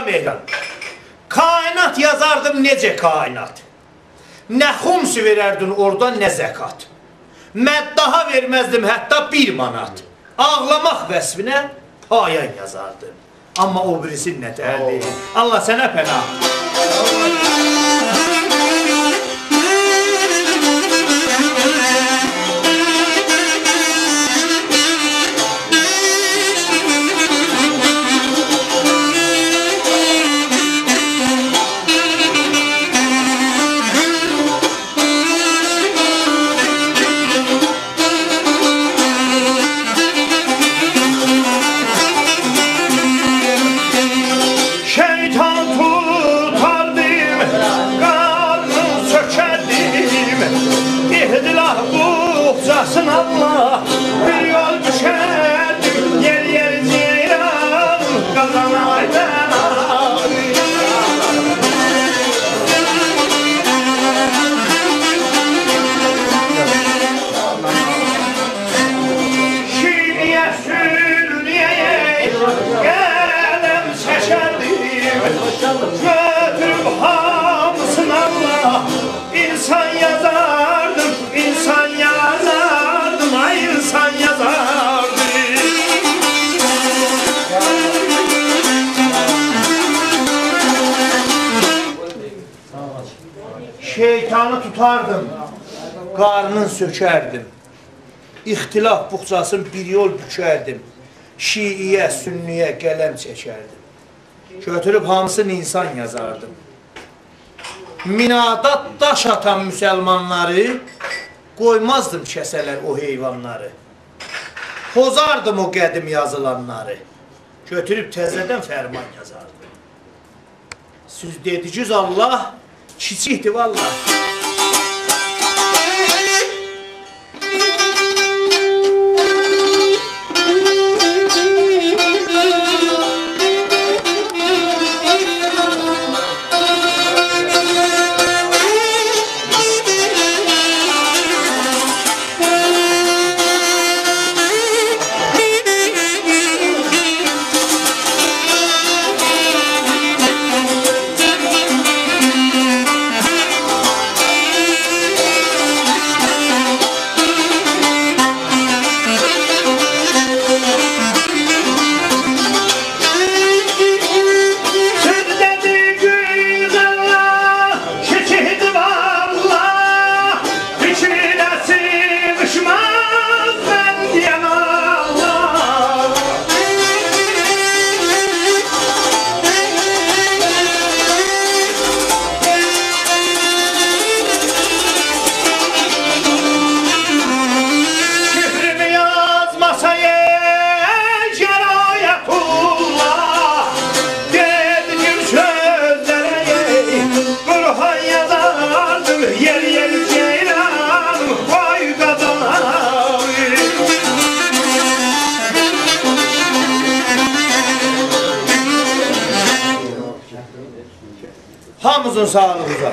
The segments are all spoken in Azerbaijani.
Mehran, kainat yazardım necə kainat. Nə xumsu verərdin orada, nə zəkat. Məddaha verməzdim hətta 1 manat. Ağlamaq vəsfinə payan yazardım. Amma o birisi nətərdir. Allah sənə pənah. Allah bir yol düşerdim, yer yer ceyran kazanaydım. Şiiye sürüye gelem seçerdim, götürüp hamısın Allah, insan yazardım, insan yazardım, ay insan yazardım. Şeytanı tutardım, qarnın sökərdim. İxtilaf buxcasın bir yol bükərdim. Şiiyə, sünniyə qələm çəkərdim. Götürüb hamısını insan yazardım. Minada daş atan müsəlmanları qoymazdım kəsələr o heyvanları. Pozardım o qədim yazılanları. Götürüb təzədən fərman yazardım. Siz dediniz Allah kiçikdir vallah. Hamımızın sağlığıza.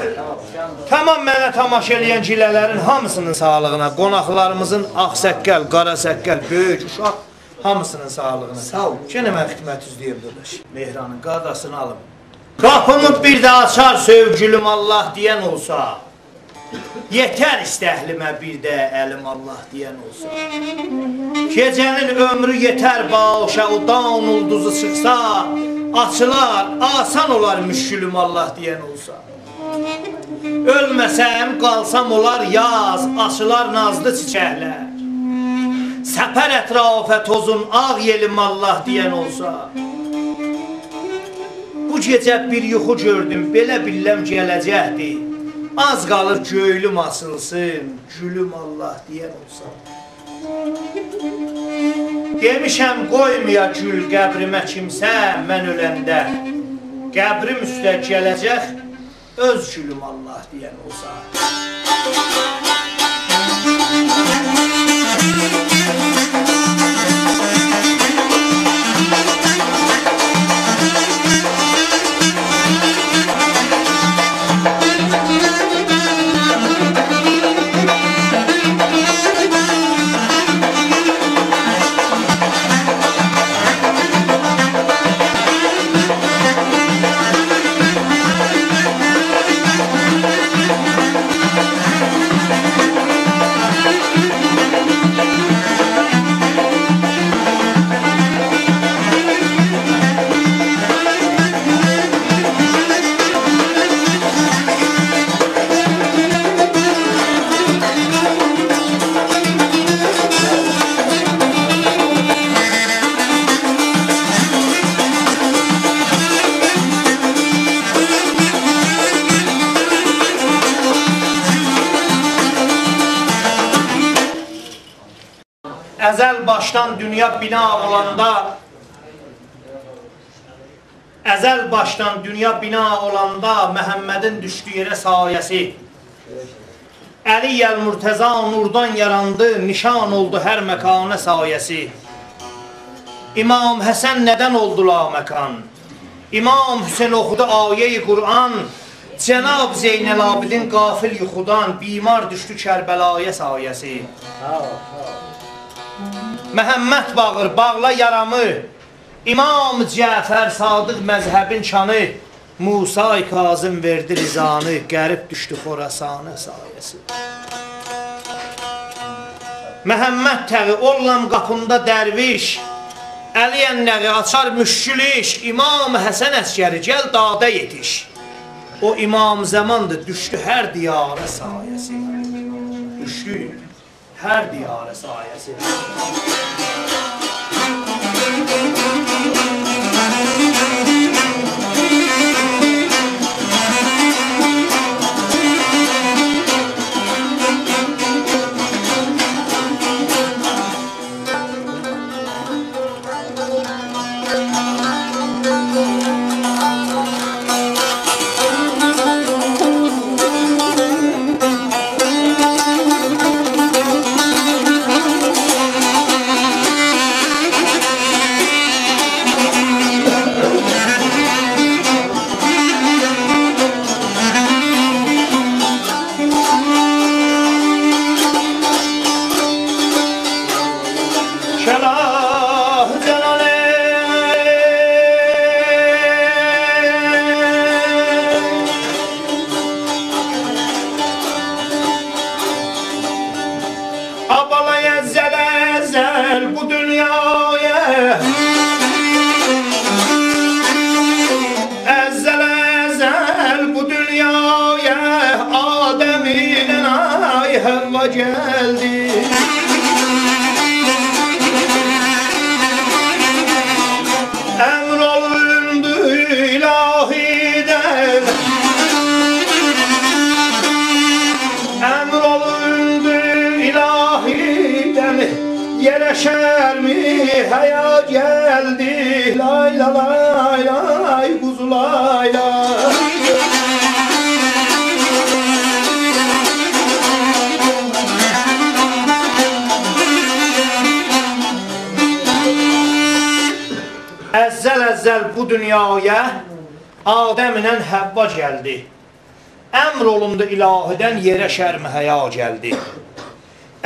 Tamam mənə tamaşa eləyən gilələrin hamısının sağlığına, qonaqlarımızın ağsəqqəl, qarasəqqəl, böyük, uşaq hamısının sağlığına. Sağ ol. Yenə mən xidmət üzləyəm dadaş. Mehranın qadasını alım. Qapımı bir də açar sevgilim Allah deyən olsa, yetər istəhlimə bir də əlim Allah deyən olsa. Gecənin ömrü yetər başa, o dan ulduzu çıxsa, açılar, asan olar müşkülüm Allah deyən olsa. Ölməsəm, qalsam olar yaz, açılar nazlı çiçəklər. Səpər ətrafə tozun ağ yelim Allah deyən olsa. Bu gecə bir yuxu gördüm, belə billəm gələcəkdir. Az qalır göylüm asılsın, gülüm Allah deyən olsa. Demişəm qoymaya gül qəbrimə kimsə mən öləndə. Qəbrim üstə gələcək öz gülüm Allah deyən olsa. Əzəl başdan dünya bina olanda Məhəmmədin düşdü yerə sayəsi Əli Əl-Murtəza nurdan yarandı, nişan oldu hər məkana sayəsi. İmam Həsən nədən oldu laməkan? İmam Hüseyin oxudu ayə-i Qur'an. Cənab Zeynəl-Abidin qafil yuxudan, bimar düşdü Kərbəlayə sayəsi. Məhəmməd bağır, bağla yaramı. İmam Cəfər Sadıq məzhəbin çanı. Musa-i Kazım verdi rizanı, qərib düşdü Xorasanı sayəsi. Məhəmməd təği ollam qapında dərviş, Əli Ənnəği açar müşkül iş, İmam Həsən əskəri gəl dada yetiş. O imam zamandır, düşdü hər diyarə sayəsi. Düşdü hər diyarə sayəsi. Havva geldi. Emrolundu ilahiden, emrolundu ilahiden, yere şermi haya geldi. Lay la lay lay kuzu lay lay. Əzzəl bu dünyaya Adəmlə Həvva gəldi. Əmr olundu ilahidən yerə şərm həya gəldi.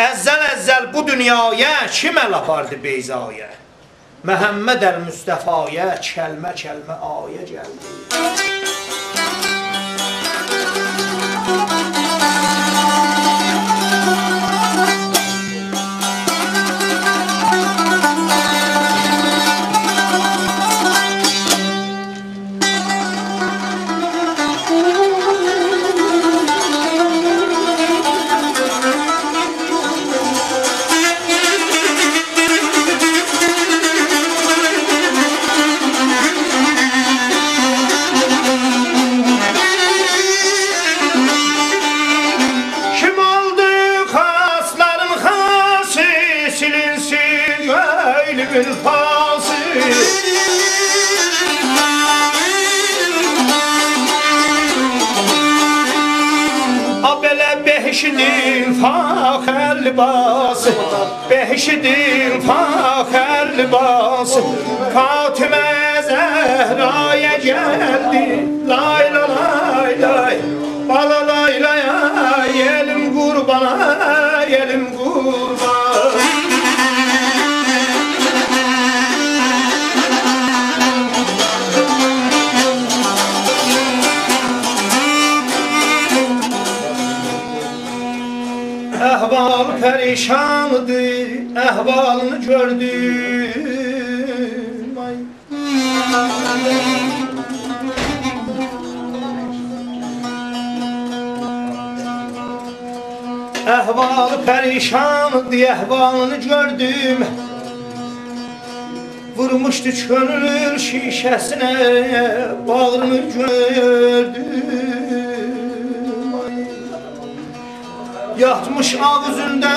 Əzzəl bu dünyaya kim əl apardı beyzaya? Məhəmməd əl-Müstəfaya kəlmə ayə gəldi. Behişidin faxər libası, behişidin faxər libası, Fatimə Zəhraya gəldi. Lay la lay lay, bala lay lay, yelim qurbana, yelim qurban. Əhval pərişandır, əhvalını gördüm. Əhval pərişandır, əhvalını gördüm. Vurmuşdu könül şişəsinə, bağrını gördüm. Yatmış ağzında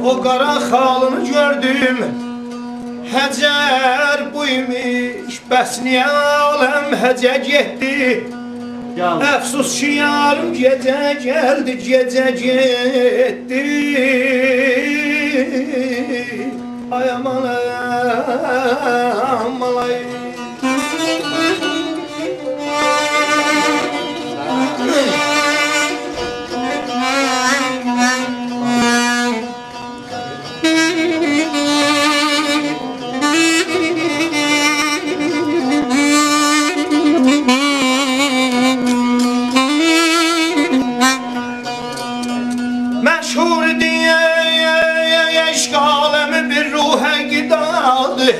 o qara xalını gördüm. Həcər buymuş, bəs niyə aləm həcə getdi? Əfsus ki yarım gecə gəldi, gecə getdi. Ay aman amalay. Məşhur diye eşq aləmi bir ruhə qidadır.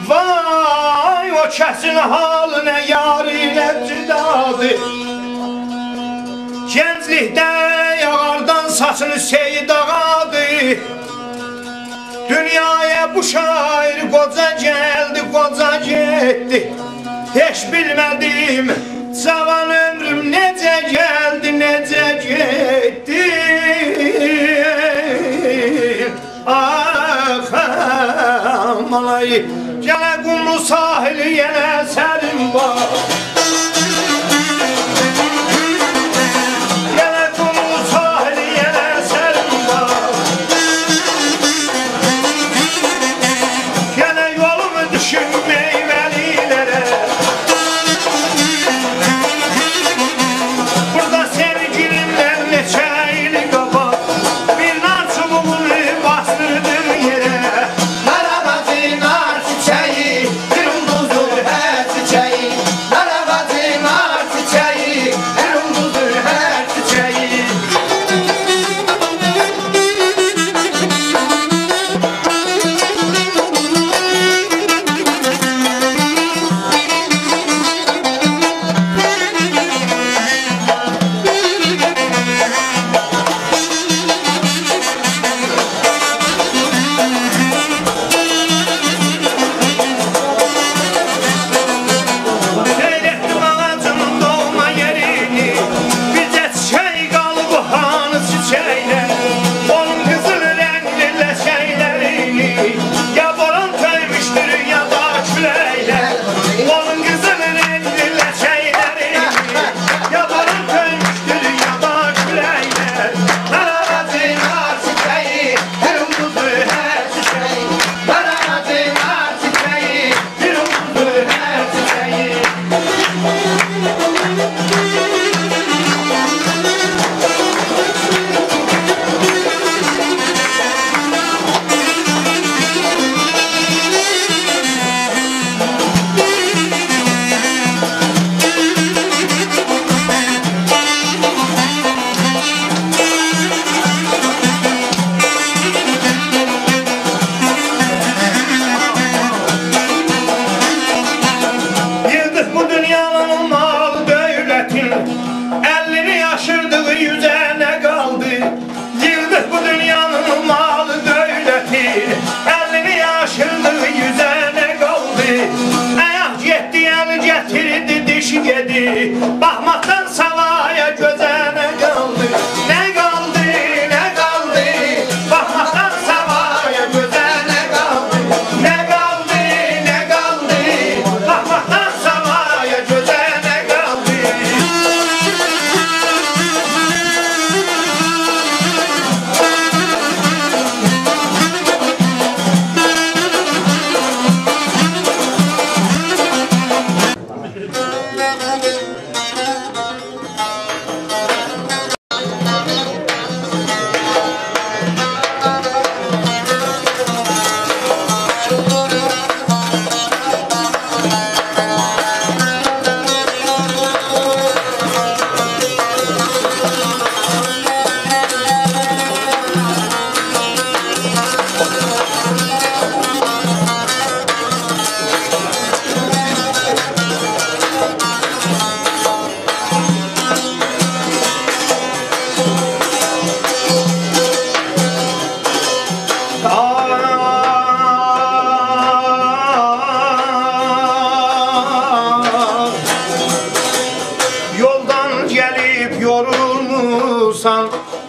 Vay o kəsin halına yarine cidadır. Gənclikdə yağardan saçını seyid ağadır. Dünyaya bu şair qoca geldi, qoca getdi. Heç bilmədim cavan ömrüm necə geldi, necə getdi. Ah amalay, gələ qumlu sahili yenə sərin var. Merhaba dinar çiçeği, bir umduzdur her çiçeği.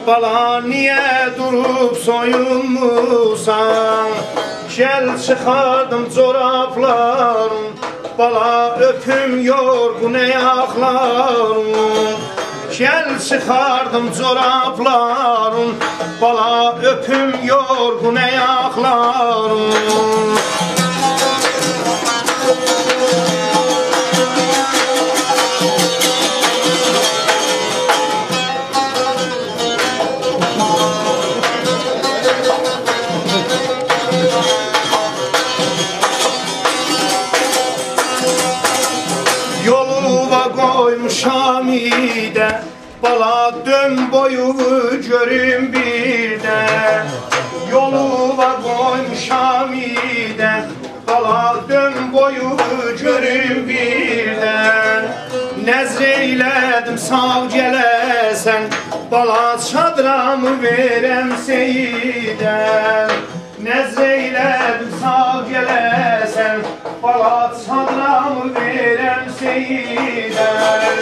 Bala niye durup soyunmusan? Gel çıkardım çoraplarım, bala öpüm yorgun ayaklarım. Gel çıkardım çoraplarım, bala öpüm yorgun ayaklarım. Koymuşam ide, bala dön boyumu görüm bir de. Yoluma koymuşam ide, bala dön boyumu görüm bir de. Nezreyledim sağ gelesen, bala çadramı verem seyiden. Nezreyledim sağ gelesen, bala çadramı verem seyiden.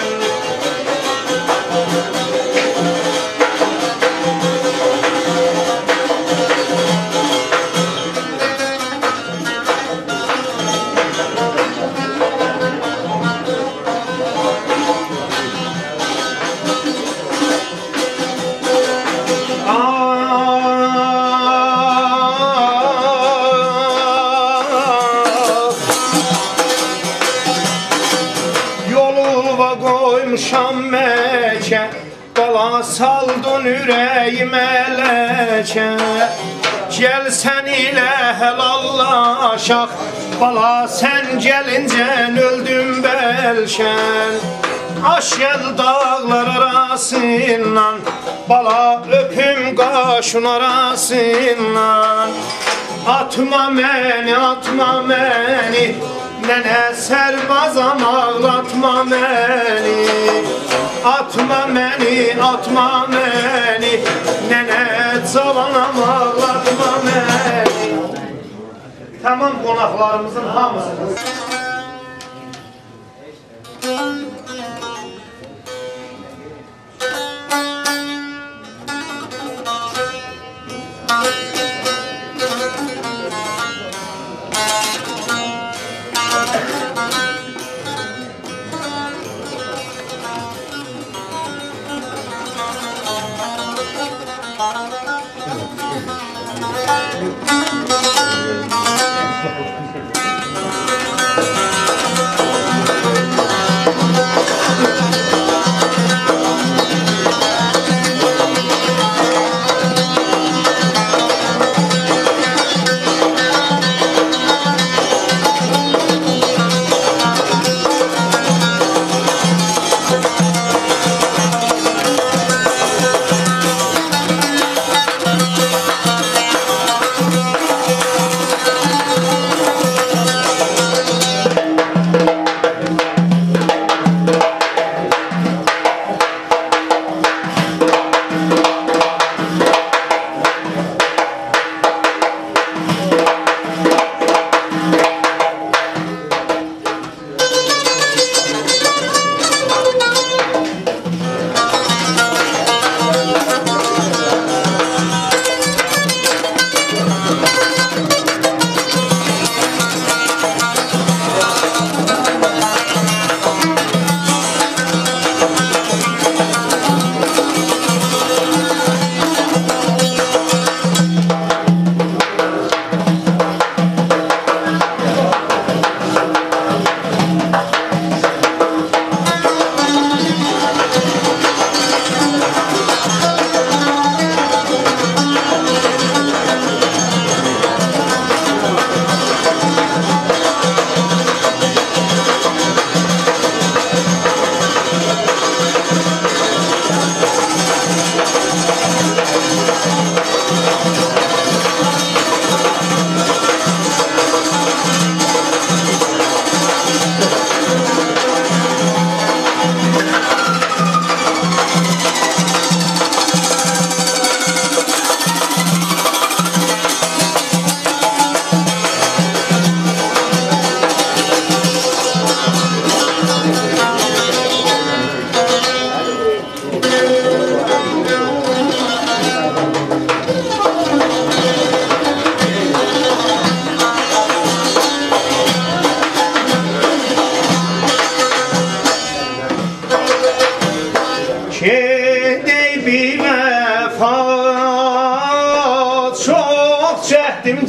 Koymuşam meke, bala saldın yüreğime leke. Gel sen ile helallaşak, bala sen gelince öldüm belşen. Aşyel dağlar arasından, bala öpüm kaşın arasından. Atma beni, atma beni, nene serbazam ağlatma beni. Atma beni, atma beni, nene cavanam ağlatma beni. Tamam qonaqlarımızın hamısını.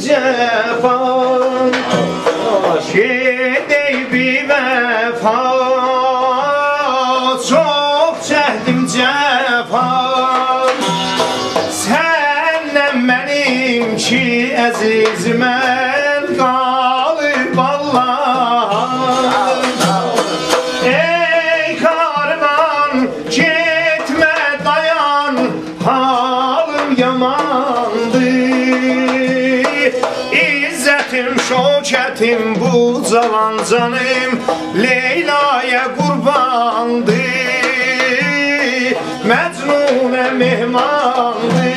cefan Gedey bir vəfa Çox çəkdim cefan Səndən mənim ki əziz mən qalıb Allah'ım Ey karvan gitmə dayan halım yamandır İzzətim şökətim bu cavan canım Leyla'ya qurbandır Məcnunə mehmandır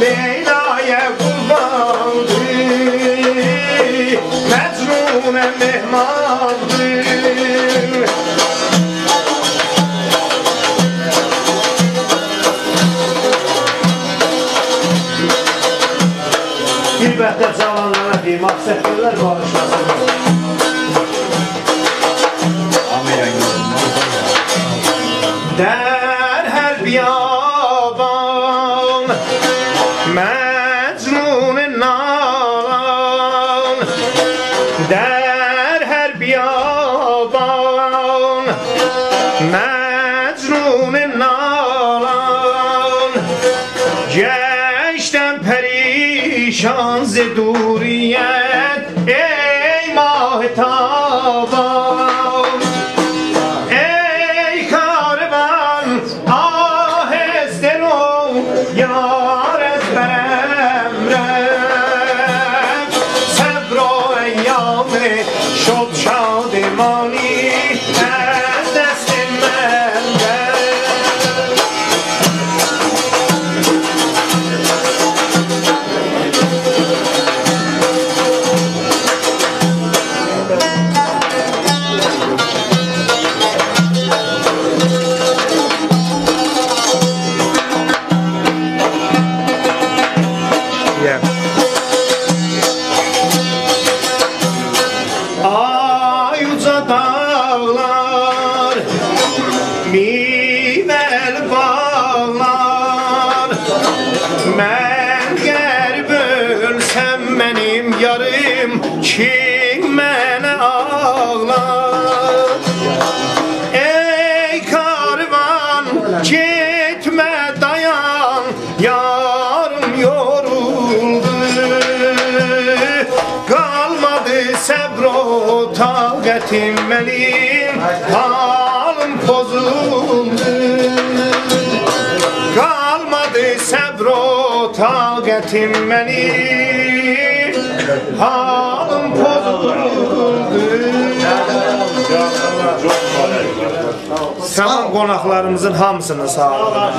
Leyla'ya qurbandır Məcnunə mehmandır Qilbətdə cavanlara deyim, Aksəkəllər bağışlasın Der her biyaban Mecnun nalan Der her biyaban Mecnun nalan Geçten perişan zeduriyet Ey mahtaban Yaret verem rem Sebro eyyami Şod şadimani Ez destim mende Ay uca dağlar Mimel bağlar Mən qərb ölsəm mənim yarım Kim mənə ağlar Ey karvan gitmə dayan Yarım yoruldu Qalmadı səbro taqətim mənim Halım pozuldu Qalmadı səbro taqətim mənim Halım pozuldu Tamam qonaqlarımızın hamısının sağlığına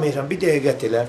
Mehran bir dəqiqət elə.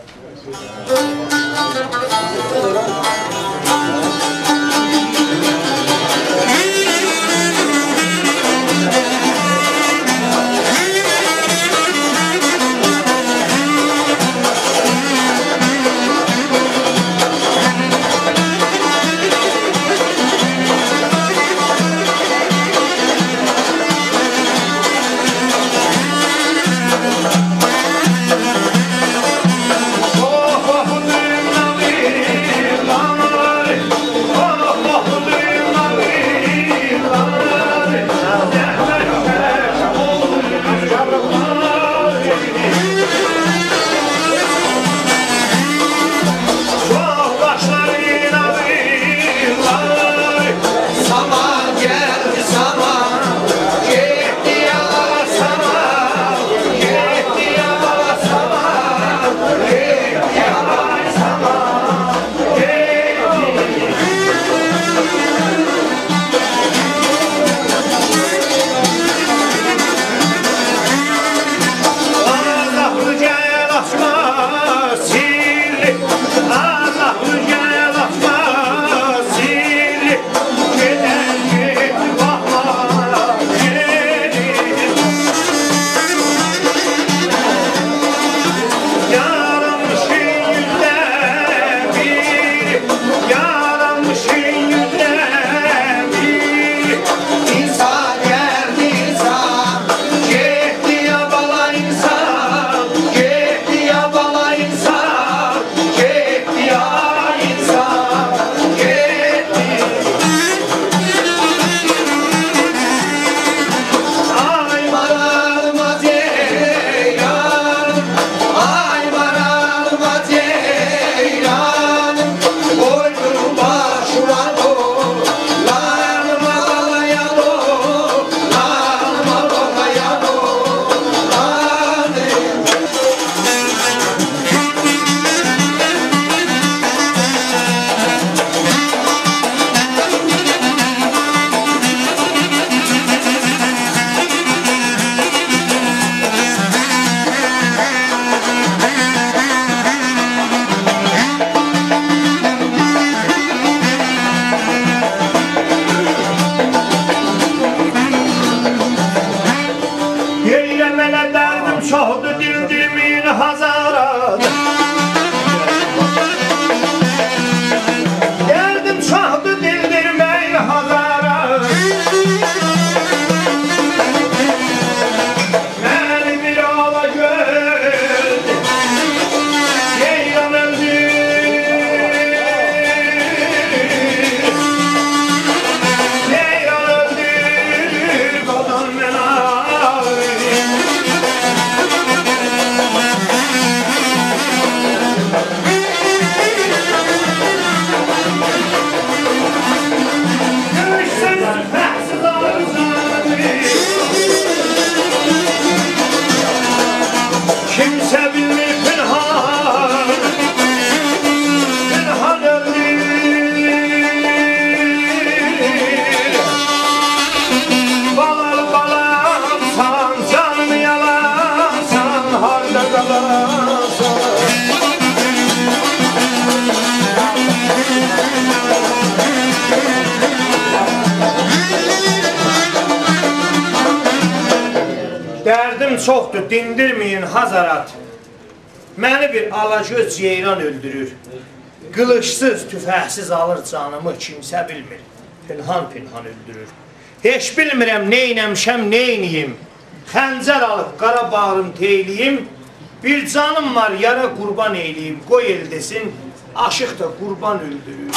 çoxdur dindirmin hazarat. Dərdim çoxdur dindirməyin hazarat. Məni bir ala göz ceyran öldür. Ceyran öldür qadan mən ağlayım. Kimse bilmir pınhan, pınhan öldür. Balar balamsan, canımı yalansan, harda kalansan. Dərdim çoxdur, dindirməyin hazarat. Məni bir alagöz ceyran öldürür. Qılıçsız, tüfəksiz alır canımı, kimsə bilmir. Pınhan-pınhan öldürür. Heç bilmirəm, neynəmişəm, neyniyim. Xəncər alıb, qara bağrım teyliyim. Bir canım var, yara qurban eyliyim. Qoy el desin, aşıq da qurban öldürür.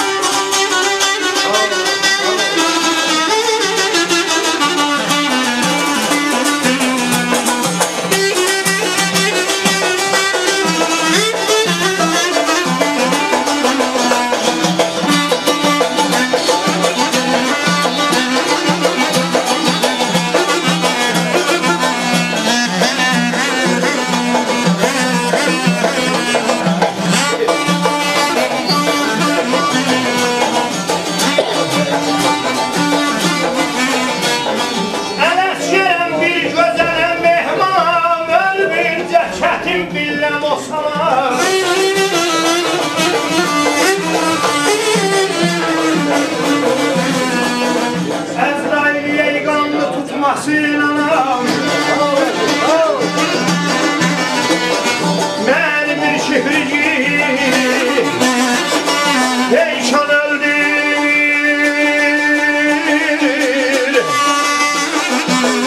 Məni bir şifrci Peyşan öldür.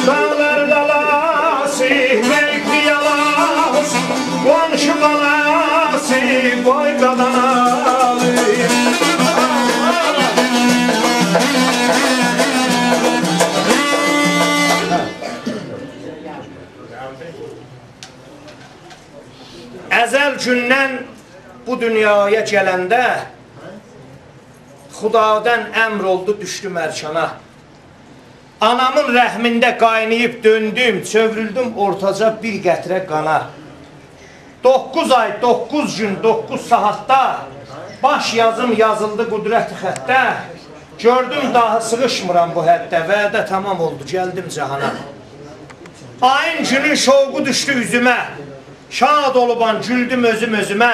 Dağlar dalası, meyfi yalas, qonşu balası, boy qadanalı. Əzəl gündən bu dünyaya gələndə Xudadan əmr oldu, düşdüm ərkana. Anamın rəhmində qaynayıb döndüm, çövrüldüm ortaca bir qətrə qana. 9 ay, 9 gün, 9 saatda baş yazım yazıldı qudrət xəttə. Gördüm daha sığışmıram bu həddə, vədə tamam oldu, gəldim cahana. Ayın günün şovqu düşdü üzümə. Şad oluban güldüm özüm özümə.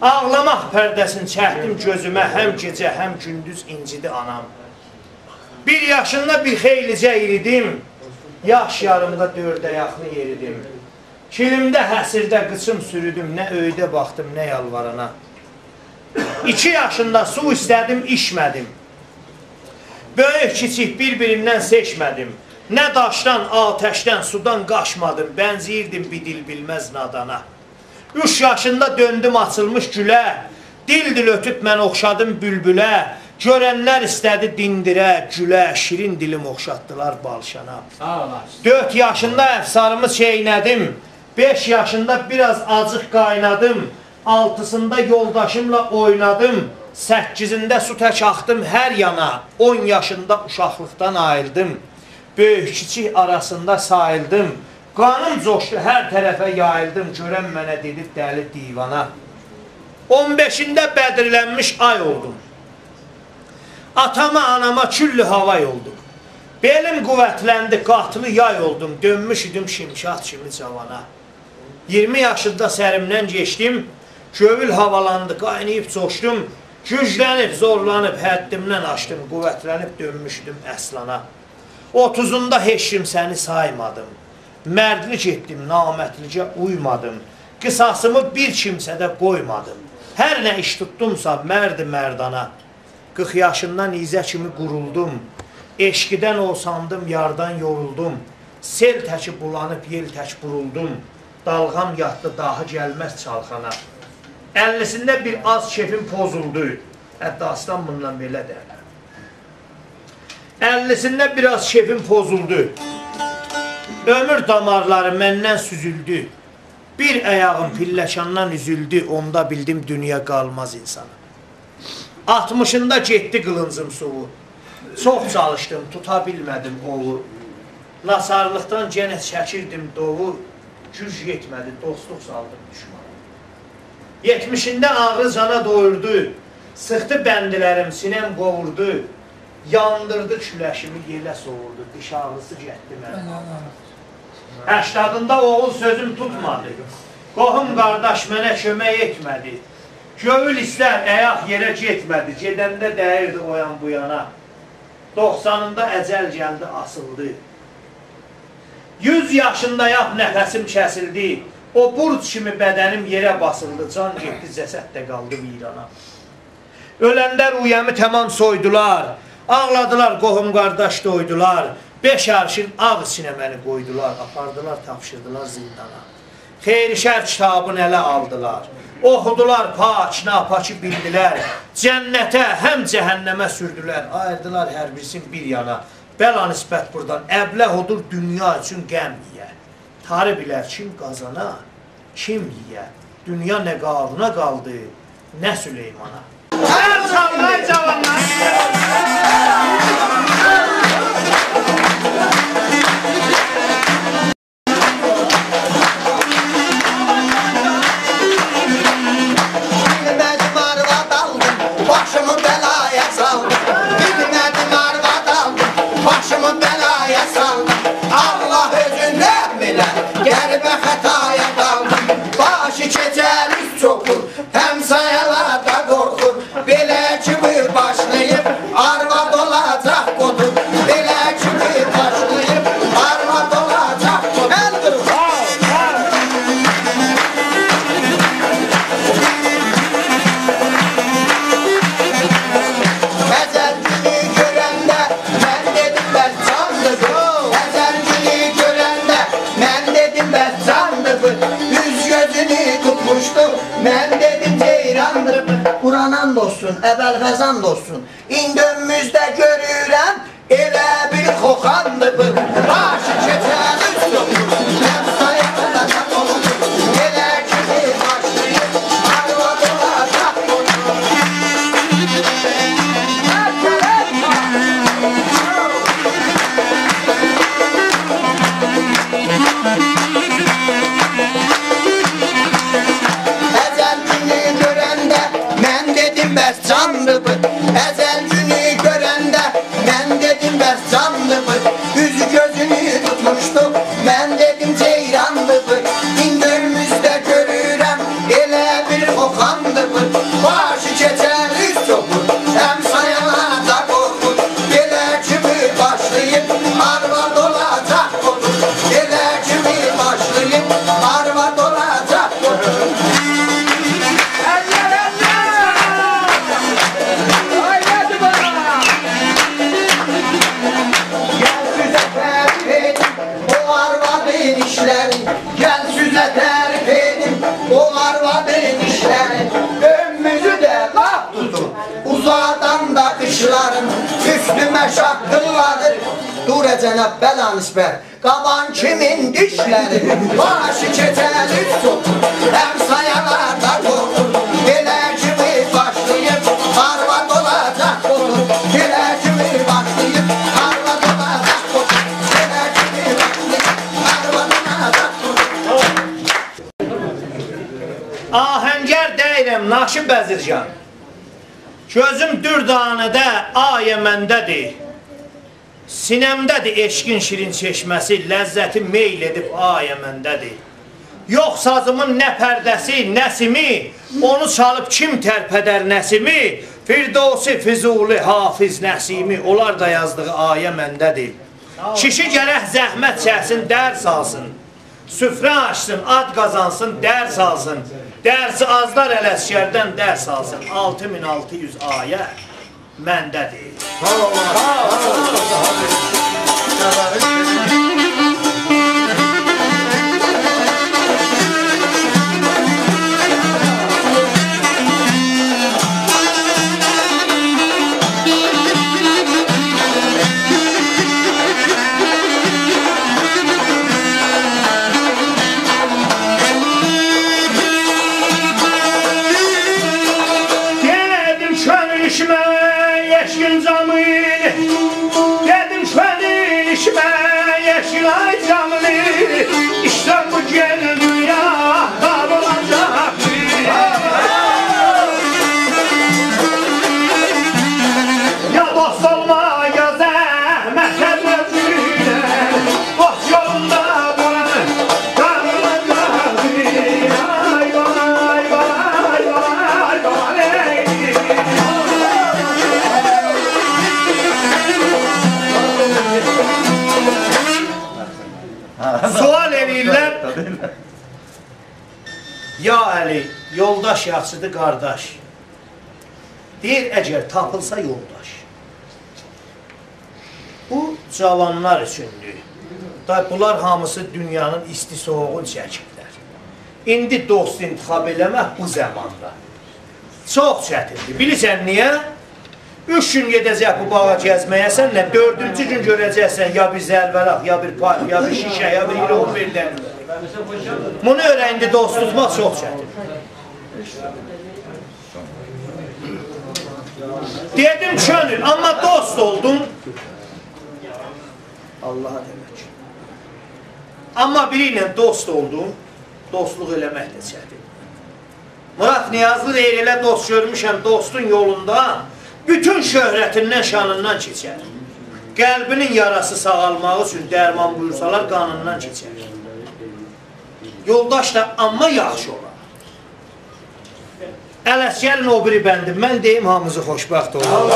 Ağlamaq pərdəsini çəkdim gözümə. Həm gecə, həm gündüz incidi anam. 1 yaşında bir xeylicə iridim. Yaş yarımda 4 ayaqlı yeridim. Kilimdə həsirdə qıçım sürüdüm. Nə öydə baxdım, nə yalvarana. 2 yaşında su istədim, içmədim. Böyük kiçik bir-birindən seçmədim. Nə daşdan, ateşdən, sudan qaçmadım. Bənziyirdim bir dil bilməz nadana. 3 yaşında döndüm açılmış gülə. Dil-dil ötüb mən oxşadım bülbülə. Görənlər istədi dindirə, gülə. Şirin dilim oxşatdılar balşana. 4 yaşında əfsarımı çeynədim. 5 yaşında biraz acıq qaynadım. 6-sında yoldaşımla oynadım. 8-də su tək axdım hər yana. 10 yaşında uşaqlıqdan ayıldım. Böyük kiçik arasında sayıldım. Qanım coşdu, hər tərəfə yayıldım. Görən mənə dedi dəli divana. 15-də bədirlənmiş ay oldum. Atama, anama küllü havay oldum. Belim quvvətləndi, qatlı yay oldum. Dönmüş idim şimşat kimi cavana. 20 yaşında sərimdən geçdim. Gövül havalandı, qaynayıb coşdum. Güclənib, zorlanıb, həddimdən açdım. Quvvətlənib dönmüşdüm əslana. 30'unda heç kim səni saymadım. Mərdlik etdim, namərdlicə uymadım. Qısasımı bir kimsədə qoymadım. Hər nə iş tutdumsa mərd-i mərdana. 40 yaşından izə kimi quruldum. Eşqidən olsandım, yardan yoruldum. Sel təki bulanıb, yel tək buruldum. Dalğam yatdı, daha gəlməz çalxana. 50'sində bir az kefim pozuldu. Hətta aslan bundan belə derlər. 50'sində biraz kefim pozuldu. Ömür damarları məndən süzüldü. Bir ayağım pilləkandan üzüldü. Onda bildim dünya qalmaz insana. 60'ında getdi qılıncım soğu. Çox çalışdım, tuta bilmədim ovu. Nasarlıqdan genə çəkirdim doğu. Güc yetmədi, dostluq saldım düşmana. 70'ində ağrı cana doyurdu. Sıxdı bəndilərim, sinem qovurdu. Yandırdı küləşimi, yelə soğurdu. Diş ağrısı getdi mənə. 80'ında oğul sözüm tutmadı. Qohum qardaş mənə kömək etmədi. Gövül istər, əyaq yerə getmədi. Gedəndə dəyirdi o yan bu yana. 90'ında əcəl gəldi, asıldı. 100 yaşındayam, nəfəsim kəsildi. O burç kimi bədənim yerə basıldı. Can getdi, cəsəd də qaldı virana. Öləndə rüyəmi tamam soydular. Ağladılar, qohum qardaş doydular. 5 arşın ağ içinə məni qoydular. Apardılar, tapşırdılar zindana. Xeyri-şər kitabını ələ aldılar. Oxudular, paç, napaçı bildilər. Cənnətə, həm cəhənnəmə sürdülər. Ayırdılar hər birisin bir yana. Bəla nisbət buradan. Əbləh odur dünya üçün qəm yiyə. Tarı bilər kim qazana, kim yiyə. Dünya nə qaruna qaldı, nə Süleymana. Hər çallar cavanlar. Quranan dostsun, əvvəl xəzan dostsun. İndi önümüzdə görürəm, elə bir xoxandır bu. Başı keçən üstün, mən sayaqda da olur. Elə kimi başlayıb, arvad olacaq olur. Əzəl günü görəndə mən dedim bəs canlı bu. Əzəl günü görəndə mən dedim bəs canlı bu. Üzü gözünü tutmuşdu, mən dedim ceyranlı bu. İndi önümüzdə görürəm, elə bir xoxandı bu. Başı keçən üz çopur, həm sayana da qorxur. Elə kimi başlayıb, arvad olacaq olur. Elə kimi başlayıb, arvad olacaq olur. Gel süze tərif edin, o arvadın işlərin. Önümüzü də laf tutun, uzaqdan da qışların. Üstümə şaqqılladır, dur cənab bəla nisbət. Qaban kimin dişləri, başı keçər üç sotur. Həm sayalar da qorxur, elə kimi başlayıb, arvad olacaq olur. Elə kimi başlayıb, arvad olacaq olur. Elə kimi başlayıb, arvad olacaq olur. Ahəngər deyirəm, Naşib Bəzircan. Gözüm dürdanədə, ayə məndədir. Sinəmdədir eşqin şirin çeşməsi, ləzzəti meyl edib ayə məndədir. Yox sazımın nə pərdəsi, nəsimi, onu çalıb kim tərpədər nəsimi, Firdovsi, Füzuli, Hafiz, Nəsimi, onlar da yazdığı ayə məndədir. Kişi gərək zəhmət çəksin, dərs alsın. Süfrə açsın, ad qazansın, dərs alsın. Dərsi azlar Ələsgərdən dərs alsın. 6600 ayə məndədir. Sual edirlər. Ya Əli, yoldaş yaxşıdır, qardaş. Deyir, əgər tapılsa yoldaş. Bu cavanlar üçündür. Bunlar hamısı dünyanın isti soğuğunu çəkirlər. İndi dost intixab eləmək bu zamanda çox çətindir. Bilirsən niyə? 3 gün gedəcək bu bağa gəzməyəsən, 4-cü gün görəcəksən ya bir zərvəraq, ya bir park, ya bir şişə, ya bir ilon birdən. Bunu öyrəndi, dost tutmaq çox çətin. Dedim könül, amma dost oldun. Allaha demək. Amma biri ilə dost oldun, dostluq eləmək də çətin. Murad Niyazlı deyir, elə dost görmüşəm dostun yolunda, bütün şöhrətindən, şanından keçər. Qəlbinin yarası sağalmağı üçün dərman buyursalar, qanından keçər. Yoldaş da amma yaxşı olar. Ələsgərin o biri bəndim, mən deyim hamımızı xoşbəxt olur.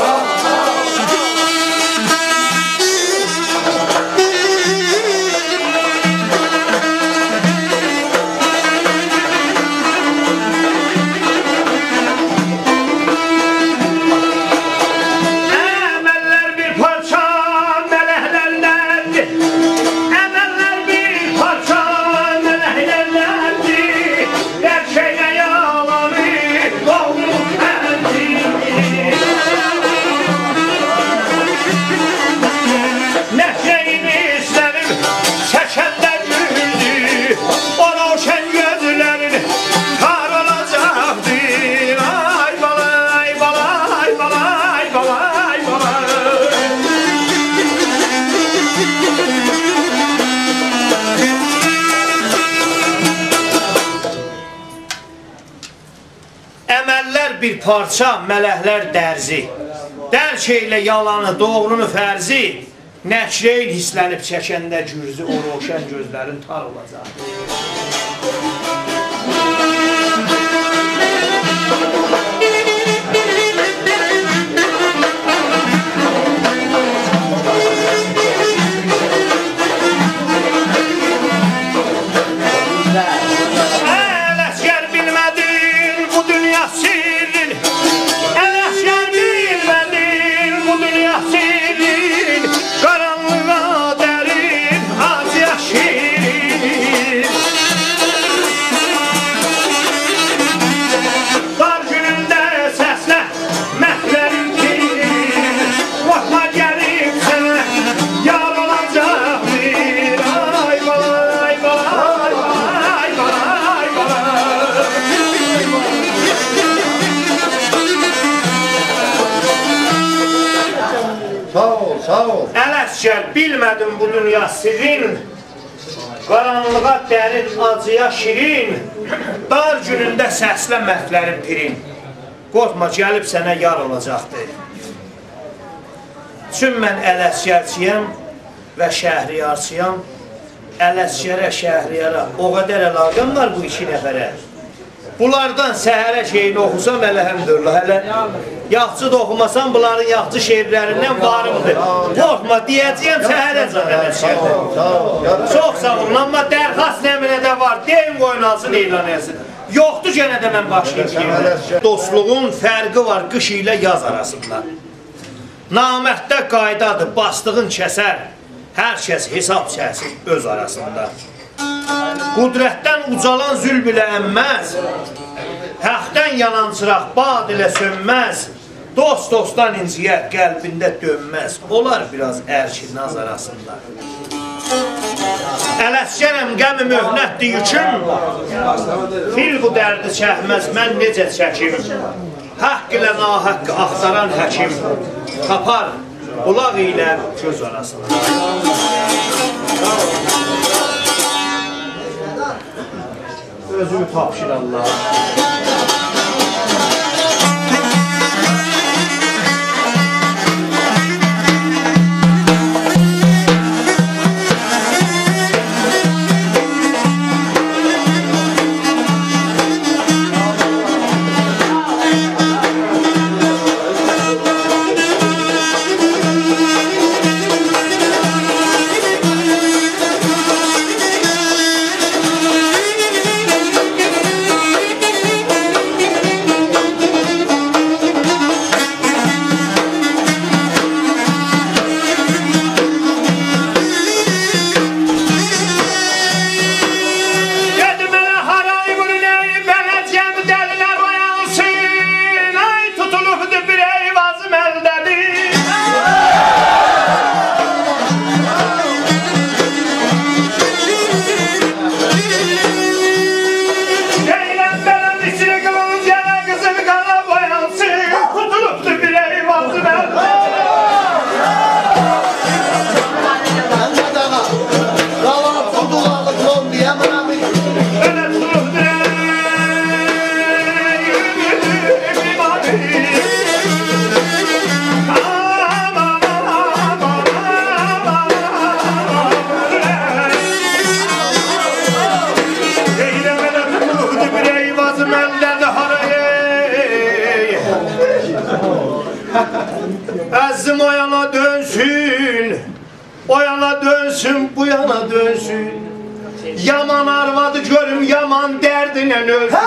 Bir parça, mələhlər dərzi. Dərk eylə yalanı, doğrunu fərzi. Nəşreyl hislənib çəkəndə gürzü, o roşən gözlərin tar olacaq. Ələsgər, bilmədim bu dünya sirrin, qaranlığa dərin, acıya şirin, dar günündə səslə məhvlərin pirin. Qorxma, gəlib sənə yar olacaqdır. Çün mən Ələsgərçiyəm və Şəhriyarçıyam. Ələsgərə, Şəhriyara o qədər əlaqəm var bu iki nəfərə. Bunlardan səhərə şeyini oxusam, əlhəmdülillah, hələ yaxçı da oxumasam, bunların yaxçı şeirlərindən varımdır. Qorxma, deyəcəyəm səhərəcəm Ələsgərdə. Çox sağ olun, amma dərxast nəminə də var, deyin qoyun alsın, elan etsin. Yoxdur gənə də mən başlayayım. Dostluğun fərqi var qış ilə yaz arasında. Namətdə qaydadır, bastığın kəsər, hər kəs hesab çəksin öz arasında. Qudrətdən ucalan zülm ilə ənməz, həqdən yanan çıraq bad ilə sönməz, dost dostdan inciyə qəlbində dönməz, olar biraz ərki naz arasında. Ələsgərəm qəmi möhnətdir yüküm, fil bu dərdi çəkməz, mən necə çəkim, haqq ilə nahaqqı axtaran həkim, tapar qulaq ilə göz arasında. Özümü tapşır Allah. Əzim o yana dönsün, o yana dönsün, bu yana dönsün. Yaman arvadı görüm, yaman dərdinə ölsün.